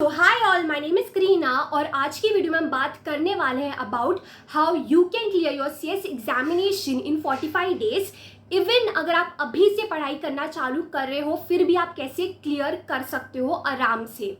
So high all, my name is Kareena और आज की वीडियो में हम बात करने वाले हैं about how you can clear your CS examination in 45 days. Even अगर आप अभी से पढ़ाई करना चालू कर रहे हो फिर भी आप कैसे क्लियर कर सकते हो आराम से।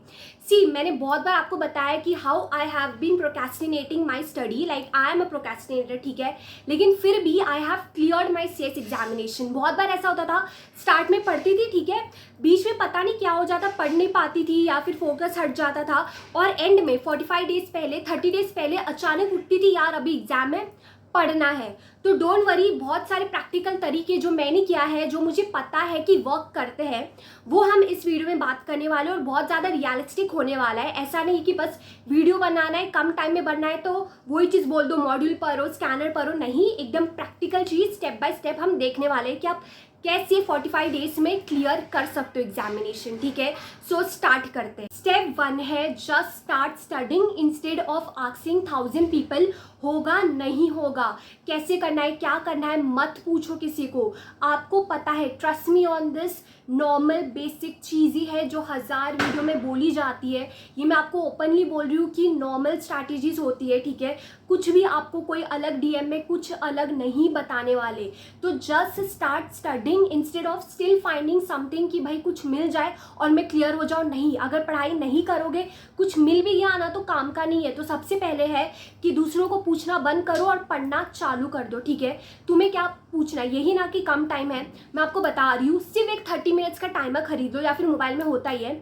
मैंने बहुत बार आपको बताया कि how I have been procrastinating my study, like I am a procrastinator, ठीक है, लेकिन फिर भी I have cleared my CS examination. बहुत बार ऐसा होता था, स्टार्ट में पढ़ती थी, ठीक है, बीच में पता नहीं क्या हो जाता, पढ़ नहीं पाती थी या फिर फोकस हट जाता था और एंड में 45 डेज पहले 30 डेज पहले अचानक उठती थी, यार अभी एग्जाम है, पढ़ना है। तो डोंट वरी, बहुत सारे प्रैक्टिकल तरीके जो मैंने किया है, जो मुझे पता है कि वर्क करते हैं, वो हम इस वीडियो में बात करने वाले हैं और बहुत ज़्यादा रियलिस्टिक होने वाला है। ऐसा नहीं कि बस वीडियो बनाना है, कम टाइम में बनना है तो वही चीज़ बोल दो, मॉड्यूल पढ़ो, स्कैनर पढ़ो, नहीं, एकदम practical cheese step by step हम देखने वाले हैं कि आप कैसे 45 डेज में क्लियर कर सकते हो एग्जामिनेशन, ठीक है। सो स्टार्ट करते हैं। स्टेप 1 है just start studying instead of asking 1000 people. होगा नहीं होगा, कैसे करना है, क्या करना है, मत पूछो किसी को, आपको पता है, trust me on this. Normal basic चीज़ ही है जो 1000 वीडियो में बोली जाती है, ये मैं आपको ओपनली बोल रही हूँ कि नॉर्मल स्ट्रैटेजीज होती है, ठीक है, कुछ भी आपको कोई अलग डीएम में कुछ अलग नहीं बताने वाले। तो just start studying instead of still finding something कि भाई कुछ मिल जाए और मैं क्लियर हो जाऊँ। नहीं, अगर पढ़ाई नहीं करोगे, कुछ मिल भी गया ना तो काम का नहीं है। तो सबसे पहले है कि दूसरों को पूछना बंद करो और पढ़ना चालू कर दो, ठीक है। तुम्हें क्या पूछना है, यही ना कि कम टाइम है, मैं आपको बता रही हूँ, सिर्फ एक 30 मिनट्स का टाइमर खरीद लो या फिर मोबाइल में होता ही है,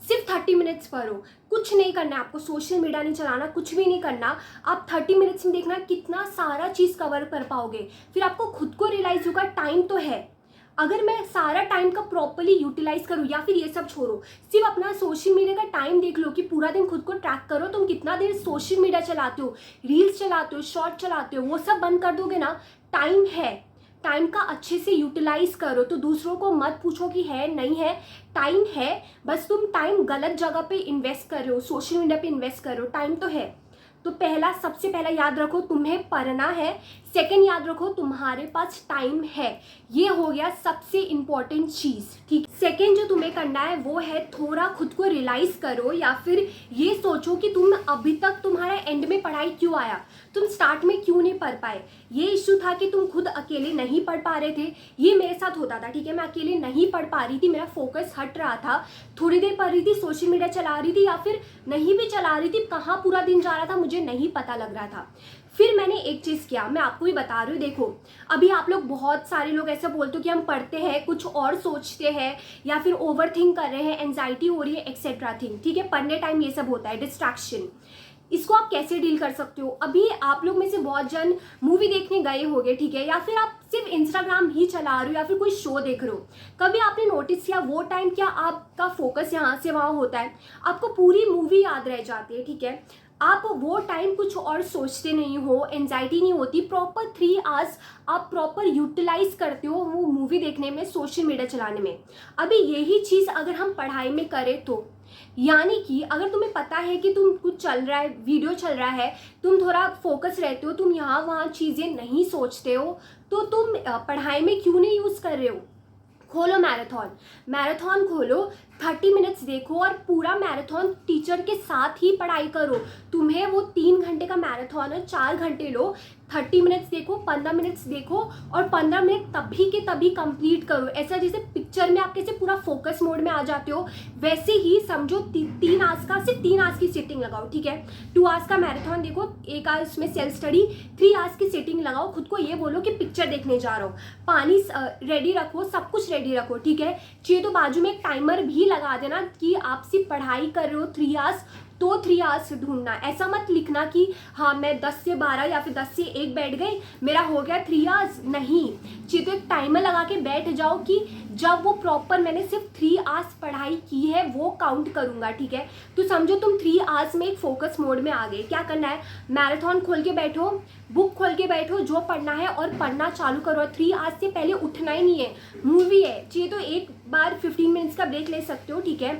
सिर्फ 30 मिनट्स पढ़ो, कुछ नहीं करना है आपको, सोशल मीडिया नहीं चलाना, कुछ भी नहीं करना। आप 30 मिनट्स में देखना कितना सारा चीज़ कवर कर पाओगे, फिर आपको खुद को रियलाइज होगा टाइम तो है, अगर मैं सारा टाइम का प्रॉपर्ली यूटिलाइज करूँ, या फिर ये सब छोड़ो, सिर्फ अपना सोशल मीडिया का टाइम देख लो कि पूरा दिन खुद को ट्रैक करो, तुम कितना देर सोशल मीडिया चलाते हो, रील्स चलाते हो, शॉर्ट चलाते हो, वो सब बंद कर दोगे ना, टाइम है, टाइम का अच्छे से यूटिलाइज करो। तो दूसरों को मत पूछो कि है नहीं है, टाइम है, बस तुम टाइम गलत जगह पे इन्वेस्ट कर रहे हो, सोशल मीडिया पे इन्वेस्ट कर रहे हो, टाइम तो है। तो सबसे पहला याद रखो तुम्हें पढ़ना है, सेकंड याद रखो तुम्हारे पास टाइम है, ये हो गया सबसे इंपॉर्टेंट चीज़, ठीक। सेकंड जो तुम्हें करना है वो है थोड़ा खुद को रियलाइज करो या फिर ये सोचो कि तुम अभी तक तुम्हारा एंड में पढ़ाई क्यों आया, तुम स्टार्ट में क्यों नहीं पढ़ पाए। ये इशू था कि तुम खुद अकेले नहीं पढ़ पा रहे थे, ये मेरे साथ होता था, ठीक है, मैं अकेले नहीं पढ़ पा रही थी, मेरा फोकस हट रहा था, थोड़ी देर पढ़ रही थी, सोशल मीडिया चला रही थी या फिर नहीं भी चला रही थी, कहाँ पूरा दिन जा रहा था मुझे नहीं पता लग रहा था। फिर मैंने एक चीज़ किया, मैं आपको भी बता रही हूँ, देखो अभी आप लोग, बहुत सारे लोग ऐसा बोलते हो कि हम पढ़ते हैं कुछ और सोचते हैं या फिर ओवर थिंक कर रहे हैं, एंजाइटी हो रही है, एक्सेट्रा थिंग, ठीक है, पढ़ने टाइम ये सब होता है, डिस्ट्रैक्शन। इसको आप कैसे डील कर सकते हो। अभी आप लोग में से बहुत जन मूवी देखने गए होंगे, ठीक है, या फिर आप सिर्फ इंस्टाग्राम ही चला रहे हो या फिर कोई शो देख रहे हो, कभी आपने नोटिस किया वो टाइम क्या आपका फोकस यहाँ से वहाँ होता है, आपको पूरी मूवी याद रह जाती है, ठीक है, आप वो टाइम कुछ और सोचते नहीं हो, एंजाइटी नहीं होती, प्रॉपर 3 आवर्स आप प्रॉपर यूटिलाइज करते हो वो मूवी देखने में, सोशल मीडिया चलाने में। अभी यही चीज़ अगर हम पढ़ाई में करें तो, यानी कि अगर तुम्हें पता है कि तुम कुछ चल रहा है, वीडियो चल रहा है, तुम थोड़ा फोकस रहते हो, तुम यहाँ वहाँ चीज़ें नहीं सोचते हो, तो तुम पढ़ाई में क्यों नहीं यूज़ कर रहे हो। खोलो मैराथन खोलो, 30 मिनट्स देखो और पूरा मैराथन टीचर के साथ ही पढ़ाई करो। तुम्हें वो 3 घंटे का मैराथन है, 4 घंटे लो, 30 मिनट्स देखो, 15 मिनट्स देखो और 15 मिनट तभी के तभी कंप्लीट करो। ऐसा जैसे पिक्चर में आप कैसे पूरा फोकस मोड में आ जाते हो, वैसे ही समझो 3 आवर्स का, सिर्फ 3 आवर्स की सिटिंग लगाओ, ठीक है, 2 आवर्स का मैराथन देखो, 1 आवर्स में सेल्फ स्टडी, 3 आवर्स की सिटिंग लगाओ, खुद को ये बोलो कि पिक्चर देखने जा रहा हूँ, पानी रेडी रखो, सब कुछ रेडी रखो, ठीक है, चाहिए तो बाजू में एक टाइमर भी लगा देना कि आप सिर्फ पढ़ाई कर रहे हो 3 आवर्स, तो 3 आवर्स ढूंढना। ऐसा मत लिखना कि हाँ मैं 10 से 12 या फिर 10 से 1 बैठ गई, मेरा हो गया 3 आवर्स, नहीं, चाहिए तो एक टाइमर लगा के बैठ जाओ कि जब वो प्रॉपर मैंने सिर्फ 3 आवर्स पढ़ाई की है वो काउंट करूंगा, ठीक है। तो समझो तुम 3 आवर्स में एक फोकस मोड में आ गए। क्या करना है, मैराथन खोल के बैठो, बुक खोल के बैठो, जो पढ़ना है और पढ़ना चालू करो। 3 आवर्स से पहले उठना ही नहीं है, मूवी है, चाहिए तो एक बार 15 मिनट्स का ब्रेक ले सकते हो, ठीक है,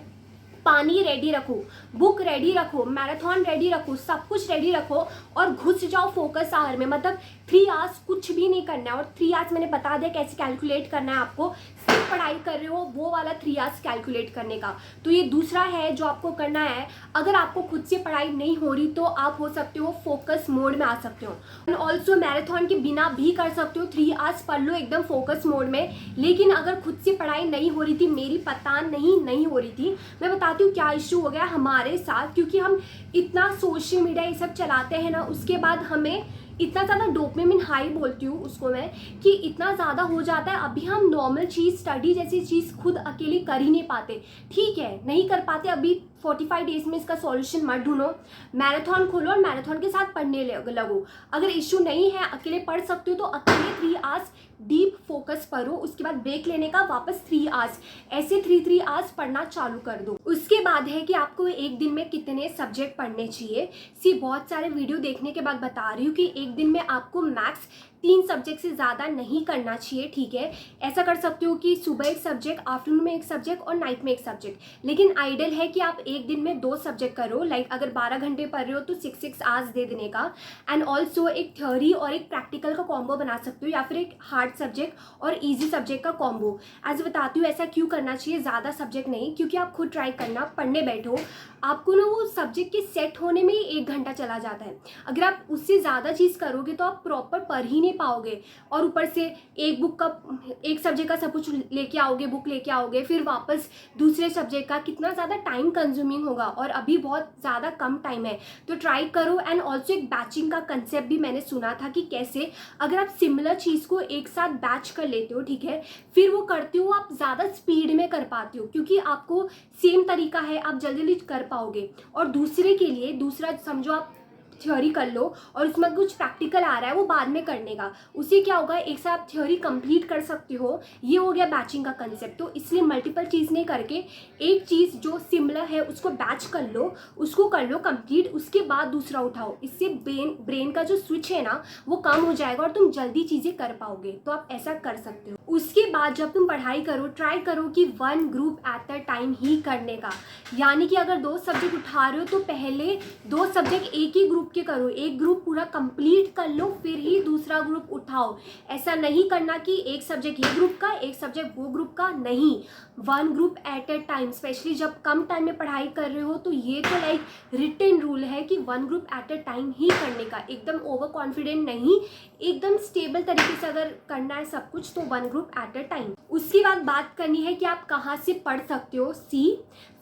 पानी रेडी रखो, बुक रेडी रखो, मैराथन रेडी रखो, सब कुछ रेडी रखो और घुस जाओ फोकस आवर में। मतलब 3 आवर्स कुछ भी नहीं करना है, और 3 आवर्स मैंने बता दिया कैसे कैलकुलेट करना है आपको, खुद पढ़ाई कर रहे हो वो वाला 3 आवर्स कैलकुलेट करने का। तो ये दूसरा है जो आपको करना है। अगर आपको खुद से पढ़ाई नहीं हो रही तो आप हो सकते हो फोकस मोड में आ सकते हो। एंड ऑल्सो मैराथन के बिना भी कर सकते हो, 3 आवर्स पढ़ लो एकदम फोकस मोड में। लेकिन अगर खुद से पढ़ाई नहीं हो रही थी, मेरी पता नहीं हो रही थी, मैं बताती हूँ क्या इशू हो गया हमारे साथ। क्योंकि हम इतना सोशल मीडिया ये सब चलाते हैं ना, उसके बाद हमें इतना ज़्यादा डोपामिन हाई बोलती हूँ उसको मैं, कि इतना ज़्यादा हो जाता है। अभी हम नॉर्मल चीज़, स्टडी जैसी चीज़ खुद अकेले कर ही नहीं पाते। ठीक है, नहीं कर पाते, अभी 45 डेज में इसका सॉल्यूशन मत ढूंढो, मैराथन खोलो और मैराथन के साथ पढ़ने लगो। अगर इशू नहीं है, अकेले पढ़ सकते हो तो अकेले 3 आवर्स डीप फोकस पढ़ो, उसके बाद ब्रेक लेने का वापस 3 आवर्स, ऐसे 3 आवर्स पढ़ना चालू कर दो। उसके बाद है कि आपको एक दिन में कितने सब्जेक्ट पढ़ने चाहिए। बहुत सारे वीडियो देखने के बाद बता रही हूँ कि एक दिन में आपको मैक्स 3 सब्जेक्ट से ज़्यादा नहीं करना चाहिए। ठीक है, ऐसा कर सकते हो कि सुबह एक सब्जेक्ट, आफ्टरनून में एक सब्जेक्ट और नाइट में एक सब्जेक्ट। लेकिन आइडियल है कि आप एक दिन में 2 सब्जेक्ट करो। लाइक अगर 12 घंटे पढ़ रहे हो तो 6 आवर्स दे देने का। एंड ऑल्सो एक थ्योरी और एक प्रैक्टिकल का कॉम्बो बना सकते हो, या फिर एक हार्ड सब्जेक्ट और ईजी सब्जेक्ट का कॉम्बो। एज बताती हूँ ऐसा क्यों करना चाहिए, ज़्यादा सब्जेक्ट नहीं, क्योंकि आप खुद ट्राई करना, पढ़ने बैठो, आपको ना वो सब्जेक्ट के सेट होने में ही 1 घंटा चला जाता है। अगर आप उससे ज़्यादा चीज़ करोगे तो आप प्रॉपर पढ़ ही नहीं पाओगे। और ऊपर से एक सब्जेक्ट का सब कुछ लेके आओगे, बुक लेके आओगे, फिर वापस दूसरे सब्जेक्ट का, कितना ज़्यादा टाइम कंज्यूमिंग होगा। और अभी बहुत ज़्यादा कम टाइम है, तो ट्राई करो। एंड ऑल्सो एक बैचिंग का कंसेप्ट भी मैंने सुना था कि कैसे अगर आप सिमिलर चीज़ को एक साथ बैच कर लेते हो, ठीक है, फिर वो करते हो आप ज़्यादा स्पीड में कर पाते हो, क्योंकि आपको सेम तरीका है, आप जल्दी जल्दी कर पाओगे। और दूसरे के लिए, दूसरा समझो आप थ्योरी कर लो और उसमें कुछ प्रैक्टिकल आ रहा है, वो बाद में करने का, उससे क्या होगा, एक साथ आप थ्योरी कंप्लीट कर सकते हो। ये हो गया बैचिंग का कंसेप्ट। तो इसलिए मल्टीपल चीज़ नहीं करके एक चीज़ जो सिमिलर है उसको बैच कर लो, उसको कर लो कंप्लीट, उसके बाद दूसरा उठाओ। इससे ब्रेन का जो स्विच है ना वो कम हो जाएगा और तुम जल्दी चीज़ें कर पाओगे। तो आप ऐसा कर सकते हो। उसके बाद जब तुम पढ़ाई करो, ट्राई करो कि 1 ग्रुप एट अ टाइम ही करने का। यानी कि अगर 2 सब्जेक्ट उठा रहे हो तो पहले 2 सब्जेक्ट एक ही ग्रुप के करो, एक ग्रुप पूरा कंप्लीट कर लो, फिर ही दूसरा ग्रुप उठाओ। ऐसा नहीं करना कि एक सब्जेक्ट ये ग्रुप का, एक सब्जेक्ट वो ग्रुप का, नहीं, 1 group at a time. Specially जब कम टाइम में पढ़ाई कर रहे हो तो ये तो लाइक रिटन रूल है कि 1 ग्रुप एट अ टाइम ही करने का। एकदम ओवर कॉन्फिडेंट नहीं, एकदम स्टेबल तरीके से अगर करना है सब कुछ तो 1 ग्रुप एट अ टाइम। उसके बाद बात करनी है कि आप कहाँ से पढ़ सकते हो।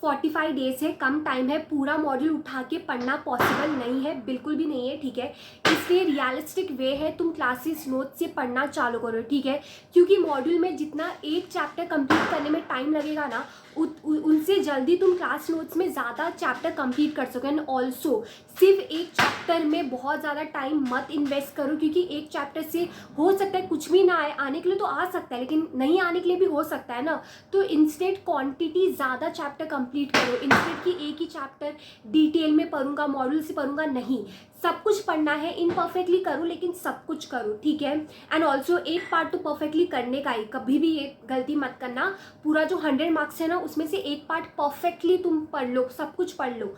45 डेज है, कम टाइम है, पूरा मॉड्यूल उठा के पढ़ना पॉसिबल नहीं है, बिल्कुल भी नहीं है। ठीक है, इसलिए रियलिस्टिक वे है तुम क्लासेस नोट से पढ़ना चालू करो। ठीक है, क्योंकि मॉड्यूल में जितना एक चैप्टर कंप्लीट करने में टाइम लगेगा ना, उनसे जल्दी तुम क्लास नोट्स में ज़्यादा चैप्टर कंप्लीट कर सको। एंड ऑल्सो सिर्फ एक चैप्टर में बहुत ज़्यादा टाइम मत इन्वेस्ट करो, क्योंकि एक चैप्टर से हो सकता है कुछ भी ना आए, आने के लिए तो आ सकता है लेकिन नहीं आने के लिए भी हो सकता है ना। तो इंस्टेड क्वांटिटी ज़्यादा चैप्टर कंप्लीट करो, इंस्टेड कि एक ही चैप्टर डिटेल में पढ़ूंगा, मॉड्यूल से पढ़ूंगा, नहीं, सब कुछ पढ़ना है। इनपरफेक्टली करो लेकिन सब कुछ करो। ठीक है, एंड ऑल्सो एक पार्ट तो परफेक्टली करने का ही, कभी भी ये गलती मत करना, पूरा जो 100 मार्क्स है ना उसमें से एक पार्ट परफेक्टली तुम पढ़ लो, सब कुछ पढ़ लो,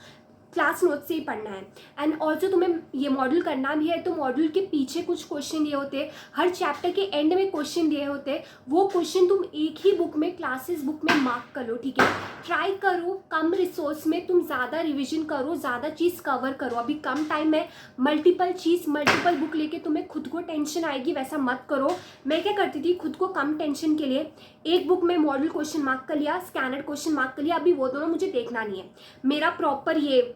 क्लास नोट से ही पढ़ना है। एंड ऑल्सो तुम्हें ये मॉड्यूल करना भी है तो मॉड्यूल के पीछे कुछ क्वेश्चन दिए होते हैं, हर चैप्टर के एंड में क्वेश्चन दिए होते हैं, वो क्वेश्चन तुम एक ही बुक में, क्लासेस बुक में मार्क कर लो। ठीक है, ट्राई करो कम रिसोर्स में तुम ज़्यादा रिविजन करो, ज़्यादा चीज़ कवर करो। अभी कम टाइम है, मल्टीपल बुक लेके तुम्हें खुद को टेंशन आएगी, वैसा मत करो। मैं क्या करती थी, खुद को कम टेंशन के लिए एक बुक में मॉड्यूल क्वेश्चन मार्क कर लिया, स्कैनर्ड क्वेश्चन मार्क कर लिया, अभी वो दोनों मुझे देखना नहीं है। मेरा प्रॉपर ये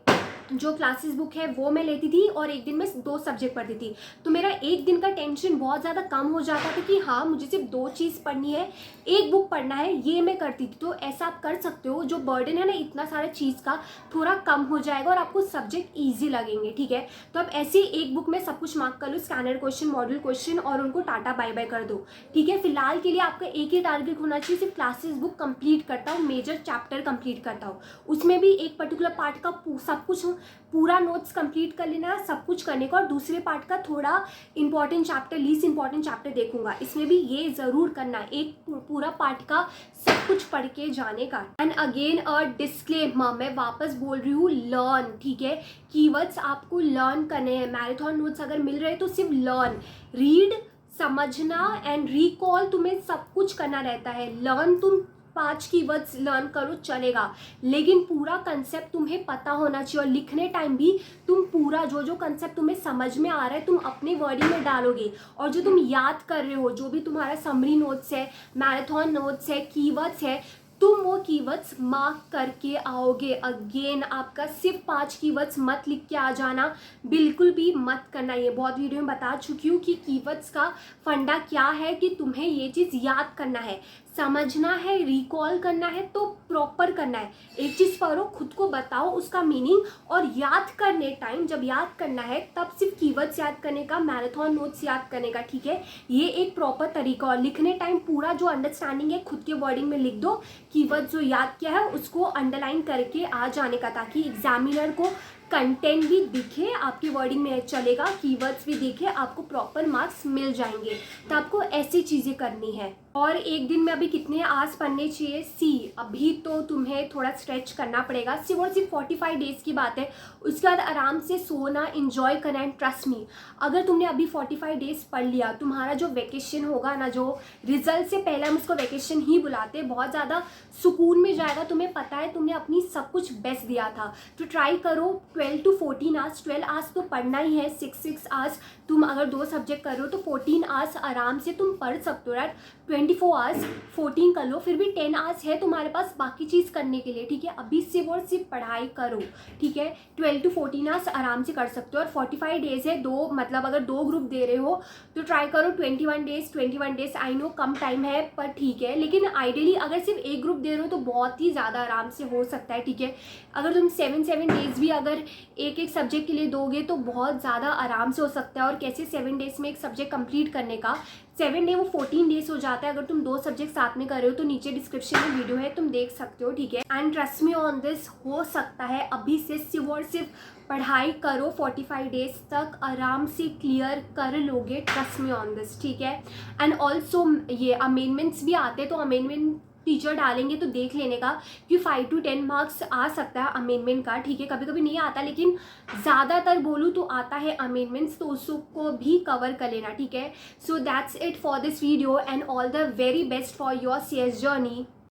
जो क्लासेस बुक है वो मैं लेती थी और एक दिन में 2 सब्जेक्ट पढ़ती थी, तो मेरा एक दिन का टेंशन बहुत ज़्यादा कम हो जाता था कि हाँ मुझे सिर्फ 2 चीज़ पढ़नी है, एक बुक पढ़ना है, ये मैं करती थी। तो ऐसा आप कर सकते हो, जो बर्डन है ना इतना सारा चीज़ का थोड़ा कम हो जाएगा और आपको सब्जेक्ट ईजी लगेंगे। ठीक है, तो आप ऐसे एक बुक में सब कुछ मार्क कर लो, स्कैनर क्वेश्चन, मॉड्यूल क्वेश्चन, और उनको टाटा बाय बाय कर दो। ठीक है, फिलहाल के लिए आपका एक ही टारगेट होना चाहिए, सिर्फ क्लासेस बुक कंप्लीट करता हूँ, मेजर चैप्टर कंप्लीट करता हूँ, उसमें भी एक पर्टिकुलर पार्ट का सब कुछ पूरा नोट्स कंप्लीट कर लेना, सब कुछ करने का, और दूसरे पार्ट का थोड़ा important chapter, least important chapter देखूंगा, इसमें भी ये ज़रूर करना, एक पूरा पार्ट का सब कुछ पढ़ के जाने का। एंड अगेन अ डिस्क्लेमर, मैं वापस बोल रही हूँ, लर्न। ठीक है, कीवर्ड्स आपको लर्न करने हैं। मैराथन नोट्स अगर मिल रहे हैं तो सिर्फ लर्न, रीड, समझना एंड रिकॉल तुम्हें सब कुछ करना रहता है। लर्न तुम 5 कीवर्ड्स लर्न करो चलेगा, लेकिन पूरा कंसेप्ट तुम्हें पता होना चाहिए। और लिखने टाइम भी तुम पूरा जो जो कंसेप्ट तुम्हें समझ में आ रहा है तुम अपने वर्डिंग में डालोगे, और जो तुम याद कर रहे हो, जो भी तुम्हारा समरी नोट्स है, मैराथन नोट्स है, कीवर्ड्स है, तुम वो कीवर्ड्स मार्क करके आओगे। अगेन आपका सिर्फ 5 कीवर्ड्स मत लिख के आ जाना, बिल्कुल भी मत करना। ये बहुत वीडियो में बता चुकी हूँ कि कीवर्ड्स का फंडा क्या है, कि तुम्हें ये चीज़ याद करना है, समझना है, रिकॉल करना है तो प्रॉपर करना है। एक चीज़ पढ़ो, खुद को बताओ उसका मीनिंग, और याद करने टाइम जब याद करना है तब सिर्फ कीवर्ड्स याद करने का, मैराथन नोट्स याद करने का, ठीक है। ये एक प्रॉपर तरीका। और लिखने टाइम पूरा जो अंडरस्टैंडिंग है खुद के वर्डिंग में लिख दो, कीवर्ड जो याद किया है उसको अंडरलाइन करके आ जाने का, ताकि एग्जामिनर को कंटेंट भी दिखे, आपकी वर्डिंग में चलेगा, कीवर्ड्स भी दिखे, आपको प्रॉपर मार्क्स मिल जाएंगे। तो आपको ऐसी चीज़ें करनी है। और एक दिन में अभी कितने आवर्स पढ़ने चाहिए? सी अभी तो तुम्हें थोड़ा स्ट्रेच करना पड़ेगा, सिर्फ और सिर्फ 45 डेज़ की बात है। उसके बाद आराम से सोना, इंजॉय करना। एंड ट्रस्ट मी, अगर तुमने अभी 45 डेज़ पढ़ लिया, तुम्हारा जो वेकेशन होगा ना, जो रिजल्ट से पहले हम उसको वेकेशन ही बुलाते हैं, बहुत ज़्यादा सुकून में जाएगा। तुम्हें पता है तुमने अपनी सब कुछ बेस्ट दिया था। तो ट्राई करो 12 to 14 आवर्स, 12 आवर्स तो पढ़ना ही है, 6 आवर्स। तुम अगर 2 सब्जेक्ट कर रहे हो तो 14 आवर्स आराम से तुम पढ़ सकते हो। राइट, 24 आवर्स 14 कर लो, फिर भी 10 आवर्स है तुम्हारे पास बाकी चीज़ करने के लिए, ठीक है। अभी सिर्फ और सिर्फ पढ़ाई करो, ठीक है। 12 to 14 आवर्स आराम से कर सकते हो। और 45 डेज़ है, दो मतलब अगर 2 ग्रुप दे रहे हो तो ट्राई करो 21 days. 21 days I know come time है पर ठीक है, लेकिन आइडियली अगर सिर्फ एक ग्रुप दे रहे हो तो बहुत ही ज़्यादा आराम से हो सकता है, ठीक है। अगर तुम 7 डेज़ भी अगर एक एक सब्जेक्ट के लिए दोगे तो बहुत ज़्यादा आराम से हो सकता है। और कैसे 7 डेज़ में एक सब्जेक्ट कंप्लीट करने का, 7 डे वो 14 डेज हो जाता है। अगर तुम 2 सब्जेक्ट साथ में कर रहे हो तो नीचे डिस्क्रिप्शन में वीडियो है, तुम देख सकते हो, ठीक है। And trust me on this, हो सकता है अभी से सिर्फ और सिर्फ पढ़ाई करो, 45 डेज तक आराम से क्लियर कर लोगे, ट्रस्ट मी ऑन दिस, ठीक है। एंड ऑल्सो ये अमेंडमेंट्स भी आते हैं, तो अमेंडमेंट टीचर डालेंगे तो देख लेने का कि 5 to 10 मार्क्स आ सकता है अमेंडमेंट का, ठीक है। कभी कभी नहीं आता, लेकिन ज़्यादातर बोलूँ तो आता है अमेंडमेंट्स, तो उसको भी कवर कर लेना, ठीक है। So that's it for this video and all the very best for your CS journey.